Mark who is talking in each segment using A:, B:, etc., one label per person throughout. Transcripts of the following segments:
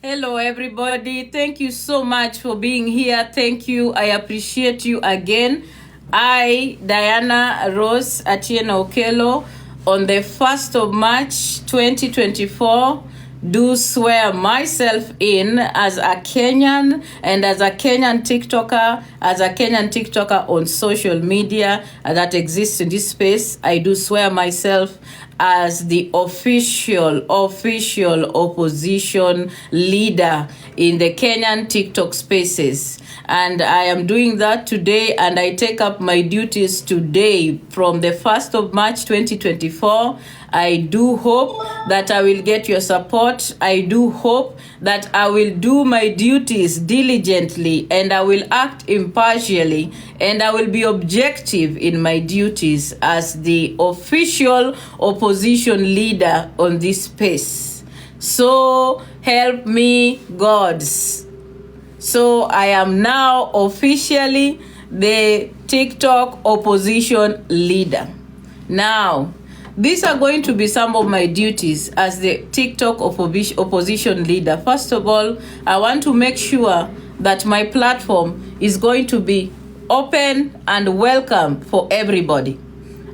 A: Hello, everybody. Thank you so much for being here. Thank you. I appreciate you again. I, Diana Rose Atieno Okelo, on the 1st of March 2024, do swear myself in as a Kenyan and as a Kenyan TikToker on social media that exists in this space. I do swear myself as the official opposition leader in the Kenyan TikTok spaces. And I am doing that today, and I take up my duties today from the 1st of March 2024. I do hope that I will get your support. I do hope that I will do my duties diligently, and I will act impartially, and I will be objective in my duties as the official opposition leader on this space. So help me, gods. So I am now officially the TikTok opposition leader. Now, these are going to be some of my duties as the TikTok opposition leader. First of all, I want to make sure that my platform is going to be open and welcome for everybody.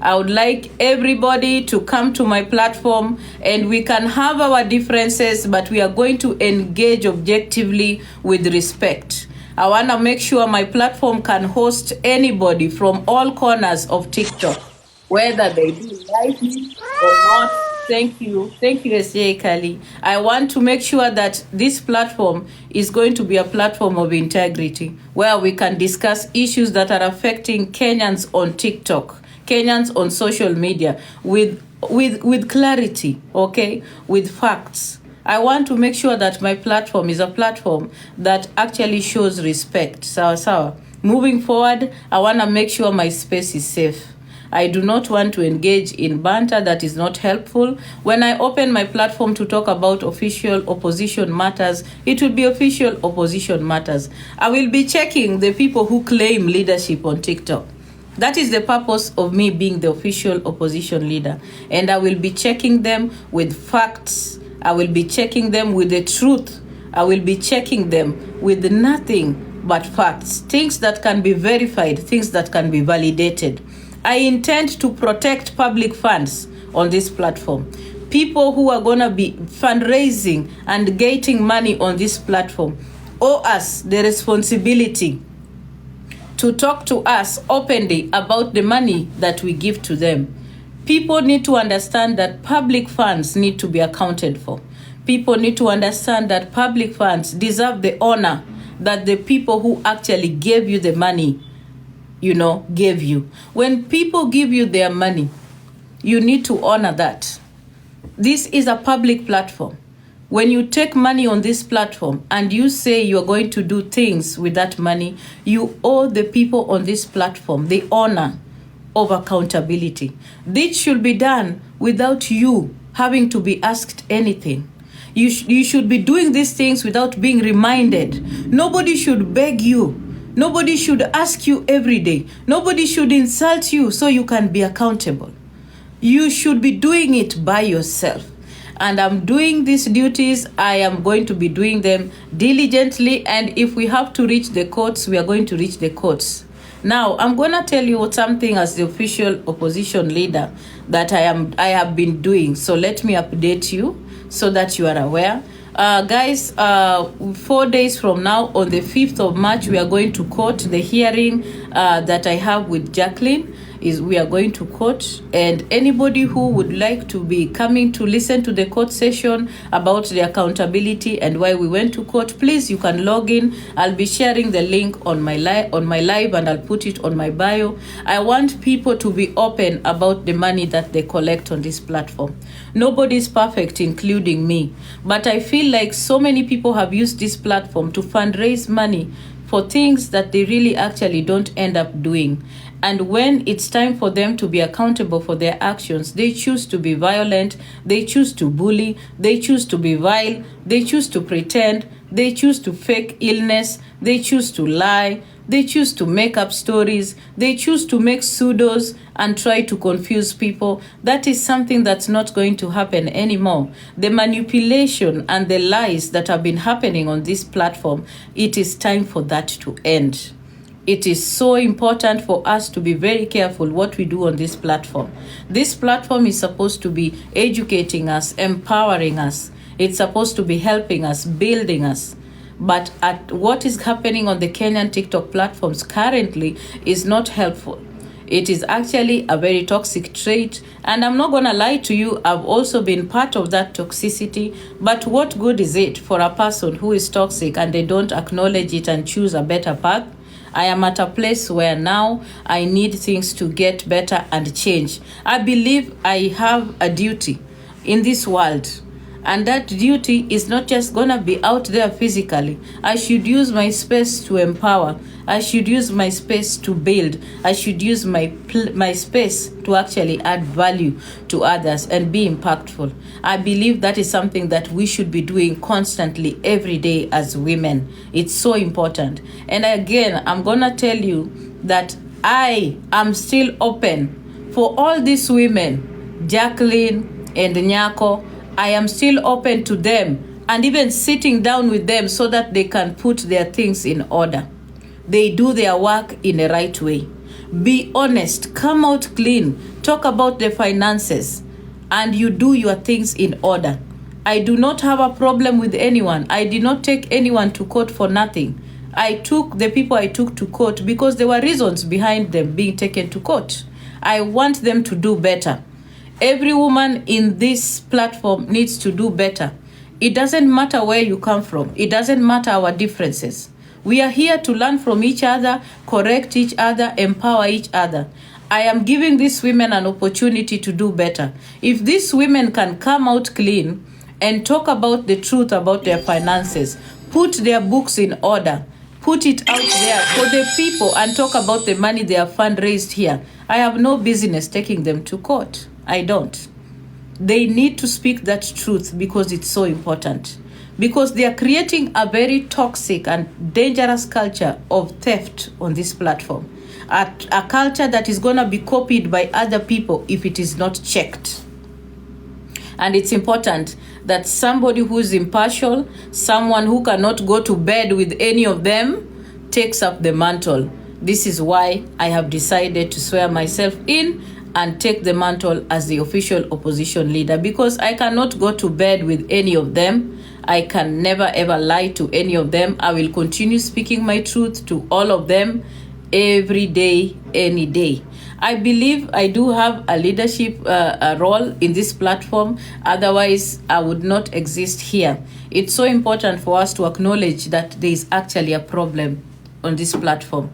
A: I would like everybody to come to my platform, and we can have our differences, but we are going to engage objectively with respect. I want to make sure my platform can host anybody from all corners of TikTok, whether they do like me or not. Thank you, SJ Kali. I want to make sure that this platform is going to be a platform of integrity, where we can discuss issues that are affecting Kenyans on TikTok, Kenyans on social media, with clarity, okay, with facts. I want to make sure that my platform is a platform that actually shows respect. Sawa. Moving forward, I want to make sure my space is safe. I do not want to engage in banter that is not helpful. When I open my platform to talk about official opposition matters, it will be official opposition matters. I will be checking the people who claim leadership on TikTok. That is the purpose of me being the official opposition leader. And I will be checking them with facts. I will be checking them with the truth. I will be checking them with nothing but facts. Things that can be verified, things that can be validated. I intend to protect public funds on this platform. People who are going to be fundraising and getting money on this platform owe us the responsibility to talk to us openly about the money that we give to them. People need to understand that public funds need to be accounted for. People need to understand that public funds deserve the honor that the people who actually gave you the money, gave you. When people give you their money, you need to honor that. This is a public platform. When you take money on this platform and you say you are going to do things with that money, you owe the people on this platform the honor of accountability. This should be done without you having to be asked anything. You should be doing these things without being reminded. Nobody should beg you. Nobody should ask you every day. Nobody should insult you so you can be accountable. You should be doing it by yourself. And I'm doing these duties. I am going to be doing them diligently. And if we have to reach the courts, we are going to reach the courts. Now, I'm going to tell you something as the official opposition leader that I have been doing. So let me update you so that you are aware. Guys, 4 days from now, on the 5th of March, we are going to court. The hearing that I have with Jacqueline is we are going to court, and anybody who would like to be coming to listen to the court session about the accountability and why we went to court, please, you can log in. I'll be sharing the link on my live, and I'll put it on my bio. I want people to be open about the money that they collect on this platform. Nobody's perfect, including me, but I feel like so many people have used this platform to fundraise money for things that they really actually don't end up doing. And when it's time for them to be accountable for their actions, they choose to be violent, they choose to bully, they choose to be vile, they choose to pretend, they choose to fake illness, they choose to lie, They choose to make up stories. They choose to make pseudos and try to confuse people. That is something that's not going to happen anymore. The manipulation and the lies that have been happening on this platform, it is time for that to end. It is so important for us to be very careful what we do on this platform. This platform is supposed to be educating us, empowering us. It's supposed to be helping us, building us. But at what is happening on the Kenyan TikTok platforms currently is not helpful. It is actually a very toxic trait. And I'm not going to lie to you, I've also been part of that toxicity. But what good is it for a person who is toxic and they don't acknowledge it and choose a better path? I am at a place where now I need things to get better and change. I believe I have a duty in this world. And that duty is not just going to be out there physically. I should use my space to empower. I should use my space to build. I should use my space to actually add value to others and be impactful. I believe that is something that we should be doing constantly every day as women. It's so important. And again, I'm going to tell you that I am still open for all these women, Jacqueline and Nyako. I am still open to them and even sitting down with them so that they can put their things in order. They do their work in a right way. Be honest, come out clean, talk about the finances, and you do your things in order. I do not have a problem with anyone. I did not take anyone to court for nothing. I took the people I took to court because there were reasons behind them being taken to court. I want them to do better. Every woman in this platform needs to do better. It doesn't matter where you come from. It doesn't matter our differences. We are here to learn from each other, correct each other, empower each other. I am giving these women an opportunity to do better. If these women can come out clean and talk about the truth about their finances, put their books in order, put it out there for the people and talk about the money they have fundraised here, I have no business taking them to court. I don't. They need to speak that truth because it's so important. Because they are creating a very toxic and dangerous culture of theft on this platform. A culture that is going to be copied by other people if it is not checked. And it's important that somebody who is impartial, someone who cannot go to bed with any of them, takes up the mantle. This is why I have decided to swear myself in and take the mantle as the official opposition leader, because I cannot go to bed with any of them. I can never ever lie to any of them. I will continue speaking my truth to all of them every day, any day. I believe I do have a leadership role in this platform. Otherwise, I would not exist here. It's so important for us to acknowledge that there is actually a problem on this platform.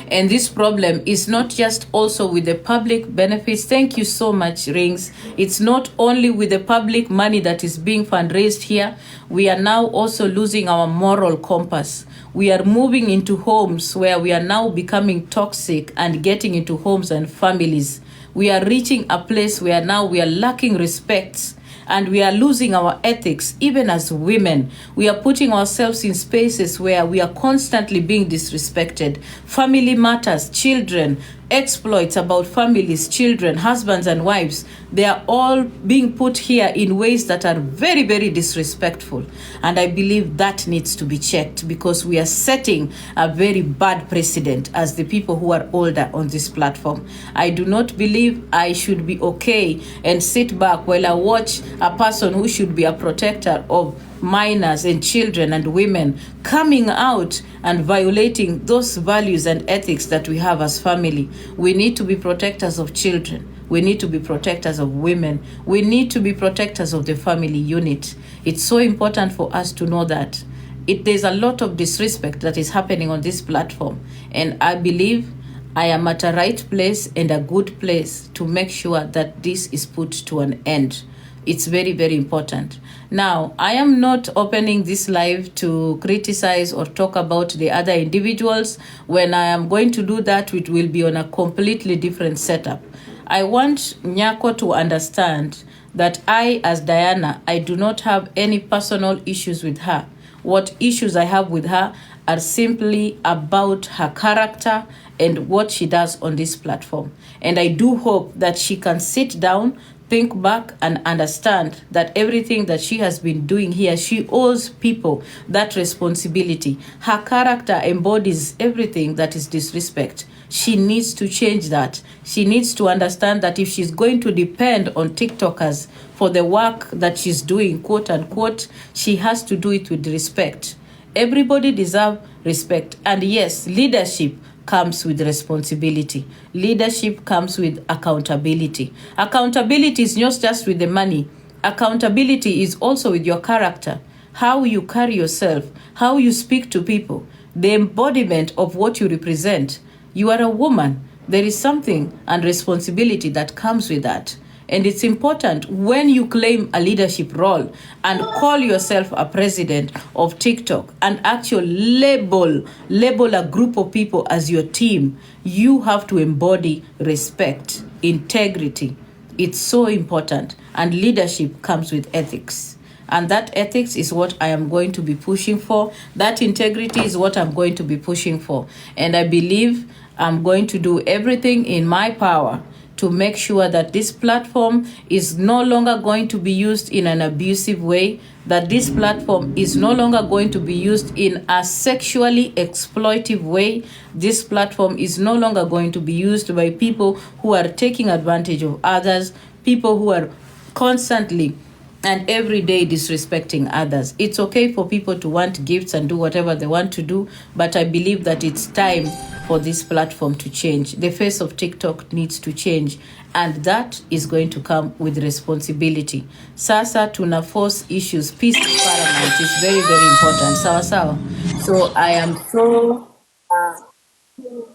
A: And this problem is not just also with the public benefits. Thank you so much, Rings. It's not only with the public money that is being fundraised here. We are now also losing our moral compass. We are moving into homes where we are now becoming toxic and getting into homes and families. We are reaching a place where now we are lacking respect. And we are losing our ethics, even as women. We are putting ourselves in spaces where we are constantly being disrespected. Family matters, children, exploits about families, children, husbands and wives, they are all being put here in ways that are very, very disrespectful. And I believe that needs to be checked, because we are setting a very bad precedent as the people who are older on this platform. I do not believe I should be okay and sit back while I watch a person who should be a protector of minors and children and women coming out and violating those values and ethics that we have as family. We need to be protectors of children. We need to be protectors of women. We need to be protectors of the family unit. It's so important for us to know that there's a lot of disrespect that is happening on this platform. And I believe I am at a right place and a good place to make sure that this is put to an end. It's very, very important. Now, I am not opening this live to criticize or talk about the other individuals. When I am going to do that, it will be on a completely different setup. I want Nyako to understand that I, as Diana, I do not have any personal issues with her. What issues I have with her are simply about her character and what she does on this platform. And I do hope that she can sit down, think back, and understand that everything that she has been doing here, she owes people that responsibility. Her character embodies everything that is disrespect. She needs to change that. She needs to understand that if she's going to depend on TikTokers for the work that she's doing, quote unquote, she has to do it with respect. Everybody deserves respect. And yes, leadership comes with responsibility. Leadership comes with accountability. Accountability is not just with the money. Accountability is also with your character, how you carry yourself, how you speak to people, the embodiment of what you represent. You are a woman. There is something and responsibility that comes with that. And it's important when you claim a leadership role and call yourself a president of TikTok and actually label a group of people as your team, you have to embody respect, integrity. It's so important. And leadership comes with ethics. And that ethics is what I am going to be pushing for. That integrity is what I'm going to be pushing for. And I believe I'm going to do everything in my power to make sure that this platform is no longer going to be used in an abusive way, that this platform is no longer going to be used in a sexually exploitive way. This platform is no longer going to be used by people who are taking advantage of others, people who are constantly and every day disrespecting others. It's okay for people to want gifts and do whatever they want to do, but I believe that it's time for this platform to change. The face of TikTok needs to change, and that is going to come with responsibility. Sasa tuna force issues. Peace is paramount. It's very, very important. Sawa sawa. So I am so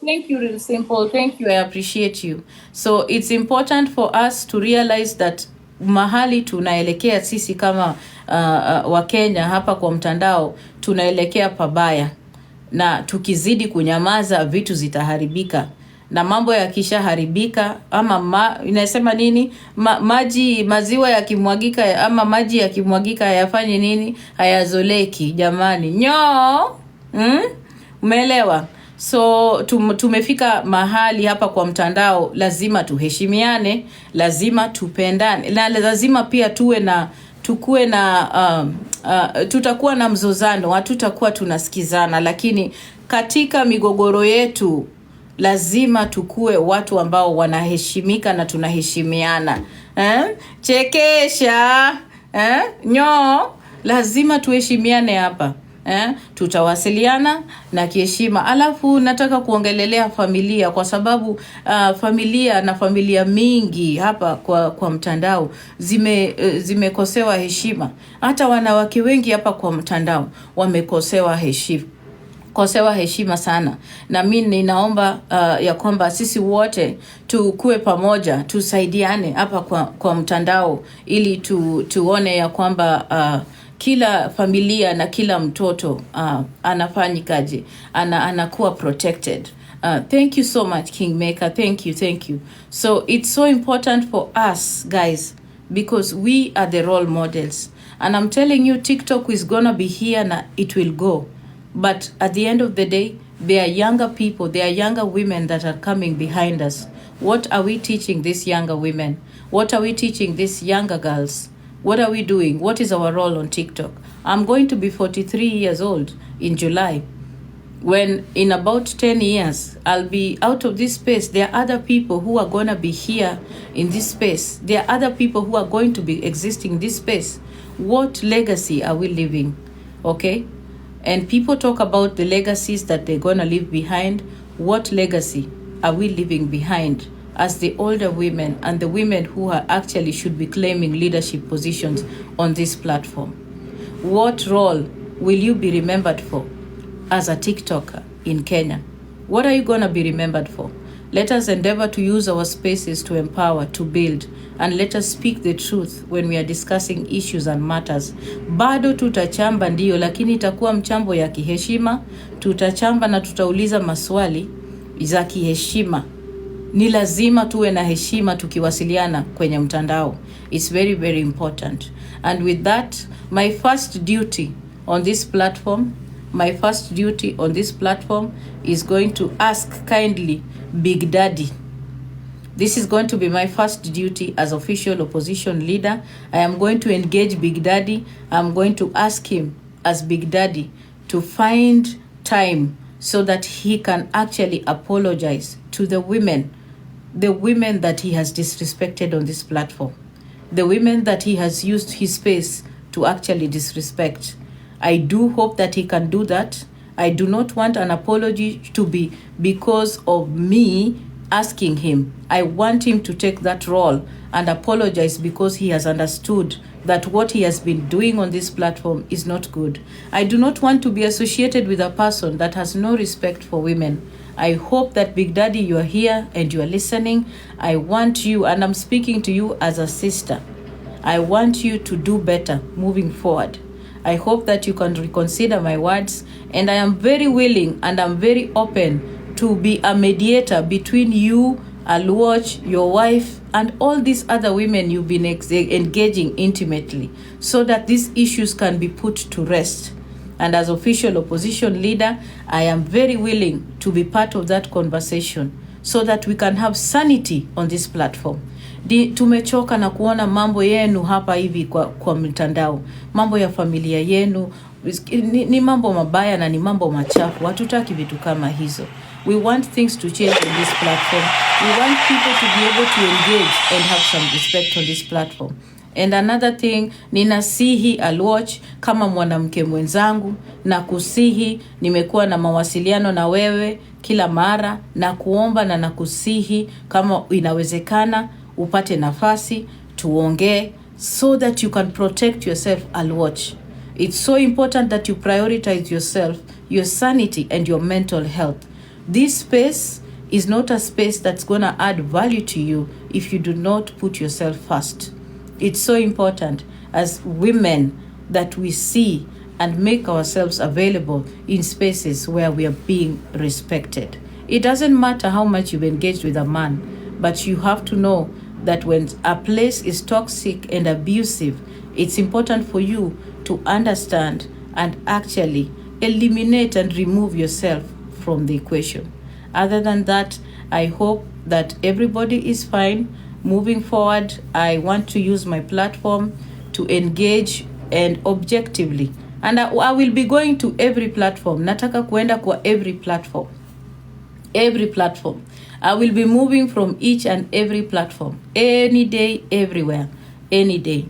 A: thank you, Real Simple. Thank you. I appreciate you. So it's important for us to realize that mahali tunaelekea sisi kama Wakenya hapa kwa mtandao tunaelekea pabaya, na tukizidi kunyamaza vitu zitaharibika, na mambo yakishaharibika ama inasema nini, maziwa yakimwagika ama maji yakimwagika hayafanye nini, hayazoleki jamani, umeelewa? So tumefika mahali hapa kwa mtandao, lazima tuheshimiane, lazima tupendane, na lazima pia tukue na tutakuwa na mzozano, hatutakuwa tunasikizana, lakini katika migogoro yetu lazima tukue watu ambao wanaheshimika na tunaheshimiana. Chekesha, lazima tuheshimiane hapa. Tutawasiliana na kiheshima. Alafu nataka kuongelelea familia, kwa sababu familia na familia mingi hapa kwa mtandao zimekosewa heshima. Hata wanawake wengi hapa kwa mtandao wamekosewa heshima sana. Na mimi ninaomba ya kwamba sisi wote tukue pamoja, tusaidiane hapa kwa mtandao, ili tuone ya kwamba kila familia na kila mtoto anafanyikaje, anakuwa protected. Thank you so much, Kingmaker. Thank you. So it's so important for us, guys, because we are the role models. And I'm telling you, TikTok is gonna be here and it will go. But at the end of the day, there are younger people, there are younger women that are coming behind us. What are we teaching these younger women? What are we teaching these younger girls? What are we doing? What is our role on TikTok? I'm going to be 43 years old in July. When in about 10 years, I'll be out of this space. There are other people who are going to be here in this space. There are other people who are going to be existing in this space. What legacy are we leaving? Okay? And people talk about the legacies that they're going to leave behind. What legacy are we leaving behind as the older women and the women who are actually should be claiming leadership positions on this platform? What role will you be remembered for as a TikToker in Kenya? What are you going to be remembered for? Let us endeavor to use our spaces to empower, to build, and let us speak the truth when we are discussing issues and matters. Bado tutachamba ndio, lakini itakuwa mchambo ya kiheshima. Tutachamba na tutauliza maswali za kiheshima. Ni lazima tuwe na heshima tukiwasiliana kwenye mtandao. It's very, very important. And with that, my first duty on this platform my first duty on this platform is going to ask kindly Big Daddy. This is going to be my first duty as official opposition leader. I am going to engage Big Daddy. I'm going to ask him as Big Daddy to find time so that he can actually apologize to the women that he has disrespected on this platform, the women that he has used his space to actually disrespect. I do hope that he can do that. I do not want an apology to be because of me asking him. I want him to take that role and apologize because he has understood that what he has been doing on this platform is not good. I do not want to be associated with a person that has no respect for women. I hope that Big Daddy, you are here and you are listening. I want you, and I'm speaking to you as a sister, I want you to do better moving forward. I hope that you can reconsider my words, and I am very willing and I'm very open to be a mediator between you, Aluoch, your wife, and all these other women you've been engaging intimately, so that these issues can be put to rest. And as official opposition leader, I am very willing to be part of that conversation so that we can have sanity on this platform. Tumechoka na kuona mambo yenu hapa hivi kwa mitandao. Mambo ya familia yenu ni mambo mabaya na ni mambo machafu. Hatutaki vitu kama hizo. We want things to change on this platform. We want people to be able to engage and have some respect on this platform. And another thing, ninasihi Aluoch kama mwanamke mwenzangu, na kusihi, nimekuwa na mawasiliano na wewe kila mara, na kuomba na nakusihi kama inawezekana upate nafasi tuongee so that you can protect yourself, Aluoch. It's so important that you prioritize yourself, your sanity and your mental health. This space is not a space that's going to add value to you if you do not put yourself first. It's so important as women that we see and make ourselves available in spaces where we are being respected. It doesn't matter how much you've engaged with a man, but you have to know that when a place is toxic and abusive, it's important for you to understand and actually eliminate and remove yourself from the equation. Other than that, I hope that everybody is fine. Moving forward, I want to use my platform to engage and objectively. And I will be going to every platform. Nataka kuenda kwa every platform. Every platform. I will be moving from each and every platform. Any day, everywhere. Any day.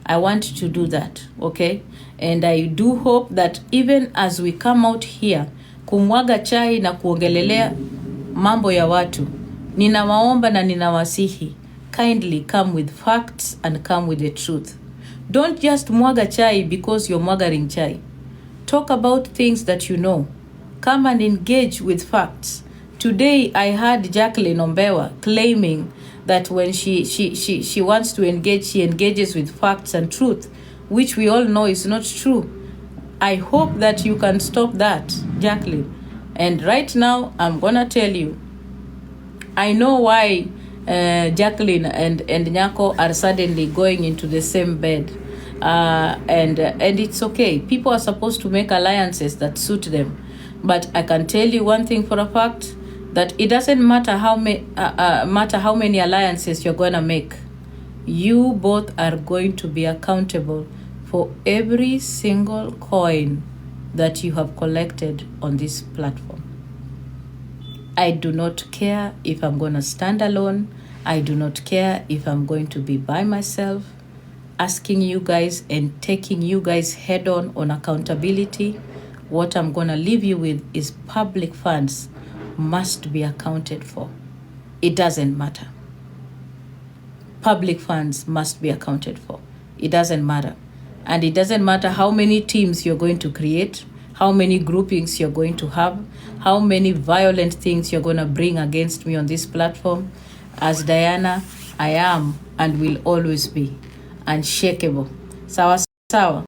A: I want to do that, okay? And I do hope that even as we come out here, kumwaga chai na kuongelelea mambo ya watu, ninawaomba na ninawasihi, kindly come with facts and come with the truth. Don't just mwaga chai because you're mwagaring chai. Talk about things that you know. Come and engage with facts. Today I heard Jacqueline Ombewa claiming that when she wants to engage, she engages with facts and truth, which we all know is not true. I hope that you can stop that, Jacqueline. And right now, I'm gonna tell you, I know why Jacqueline and Nyako are suddenly going into the same bed. And it's okay. People are supposed to make alliances that suit them. But I can tell you one thing for a fact, that it doesn't matter how many alliances you're going to make. You both are going to be accountable for every single coin that you have collected on this platform. I do not care if I'm going to stand alone. I do not care if I'm going to be by myself. Asking you guys and taking you guys head on accountability. What I'm going to leave you with is public funds must be accounted for. It doesn't matter. Public funds must be accounted for. It doesn't matter. And it doesn't matter how many teams you're going to create, how many groupings you're going to have, how many violent things you're going to bring against me on this platform. As Diana, I am and will always be unshakable. Sawa sawa.